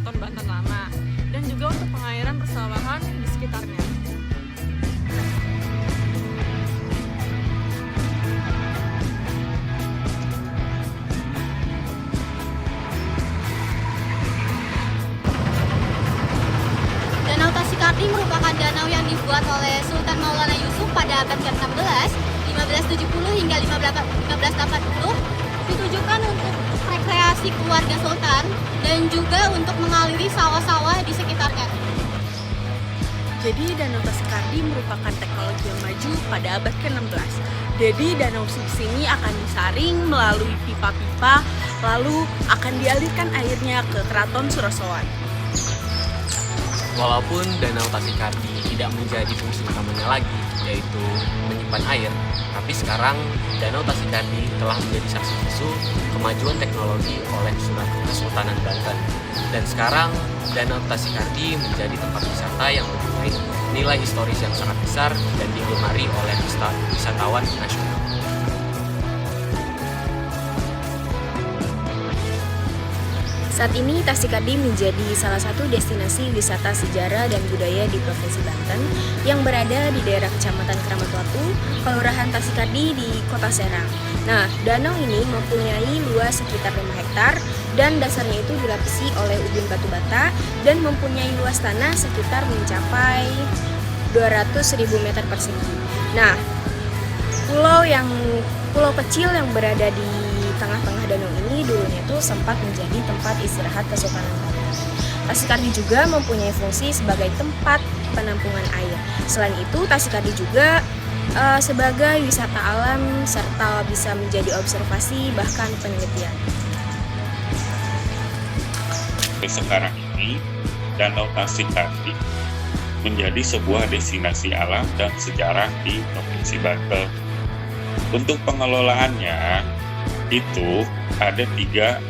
Keraton Banten Lama, dan juga untuk pengairan persawahan di sekitarnya. Danau Tasikardi merupakan danau yang dibuat oleh Sultan Maulana Yusuf pada abad ke-16, 1570 hingga 1580, ditujukan untuk rekreasi keluarga Sultan dan juga untuk mengaliri sawah-sawah di sekitarnya. Jadi Danau Tasikardi merupakan teknologi yang maju pada abad ke-16. Jadi danau di sini akan disaring melalui pipa-pipa, lalu akan dialirkan airnya ke Keraton Surosowan. Walaupun Danau Tasikardi tidak menjadi fungsi utamanya lagi, yaitu menyimpan air, tapi sekarang Danau Tasikardi telah menjadi saksi bisu kemajuan teknologi oleh Kesultanan Banten. Dan sekarang Danau Tasikardi menjadi tempat wisata yang mempunyai nilai historis yang sangat besar dan digemari oleh wisatawan nasional. Saat ini Tasikardi menjadi salah satu destinasi wisata sejarah dan budaya di Provinsi Banten yang berada di daerah Kecamatan Keramat Watu, Kelurahan Tasikardi di Kota Serang. Nah, danau ini mempunyai luas sekitar 5 hektar dan dasarnya itu dilapisi oleh ubin batu bata dan mempunyai luas tanah sekitar mencapai 200.000 meter persegi. Nah, pulau kecil yang berada di tengah-tengah danau ini dulunya itu sempat menjadi tempat istirahat Kesultanan Banten. Tasikardi juga mempunyai fungsi sebagai tempat penampungan air. Selain itu, Tasikardi juga sebagai wisata alam serta bisa menjadi observasi bahkan penelitian. Sekarang ini, Danau Tasikardi menjadi sebuah destinasi alam dan sejarah di Provinsi Banten. Untuk pengelolaannya, itu ada 3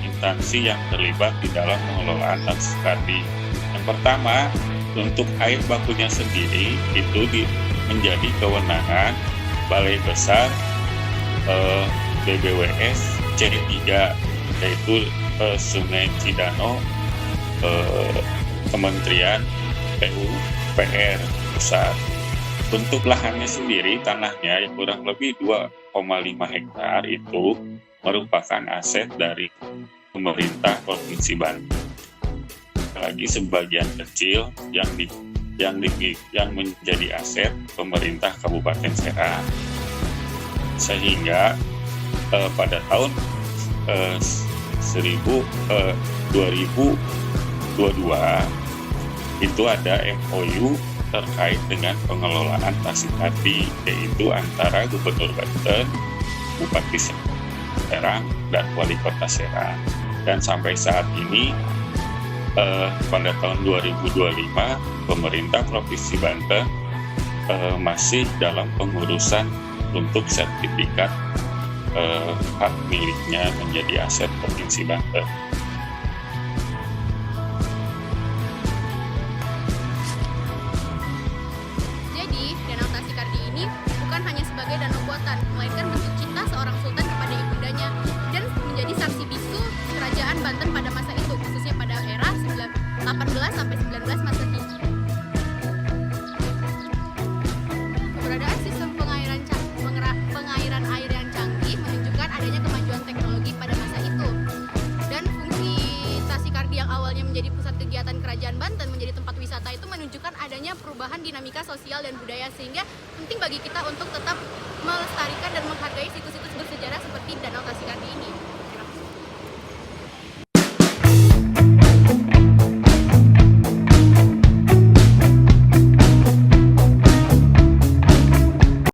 instansi yang terlibat di dalam pengelolaan Tasikardi. Yang pertama, untuk air bakunya sendiri itu menjadi kewenangan Balai Besar BBWS C3, yaitu Sungai Cidano, Kementerian PUPR Pusat. Untuk lahannya sendiri, tanahnya yang kurang lebih 2,5 hektar itu merupakan aset dari pemerintah Provinsi Banten. Lagi sebagian kecil yang menjadi aset pemerintah Kabupaten Serang. Sehingga pada tahun 2022 itu ada MOU terkait dengan pengelolaan Tasikardi, yaitu antara Gubernur Banten, Bupati Serang, dan Wali Kota Serang. Dan sampai saat ini, pada tahun 2025, pemerintah Provinsi Banten masih dalam pengurusan untuk sertifikat hak miliknya menjadi aset Provinsi Banten. Danau Tasikardi ini bukan hanya sebagai danau buatan, melainkan bentuk cinta seorang sultan kepada ibundanya dan menjadi saksi bisu kerajaan Banten pada masa itu, khususnya pada era 18 sampai 19 Masehi. Keberadaan sistem pengairan air yang canggih menunjukkan adanya kemajuan teknologi pada masa itu. Dan fungsi Tasikardi yang awalnya menjadi pusat kegiatan kerajaan Banten menjadi tempat wisata itu menunjukkan adanya perubahan dinamika sosial dan budaya, sehingga penting bagi kita untuk tetap melestarikan dan menghargai situs-situs bersejarah seperti Danau Tasikardi ini.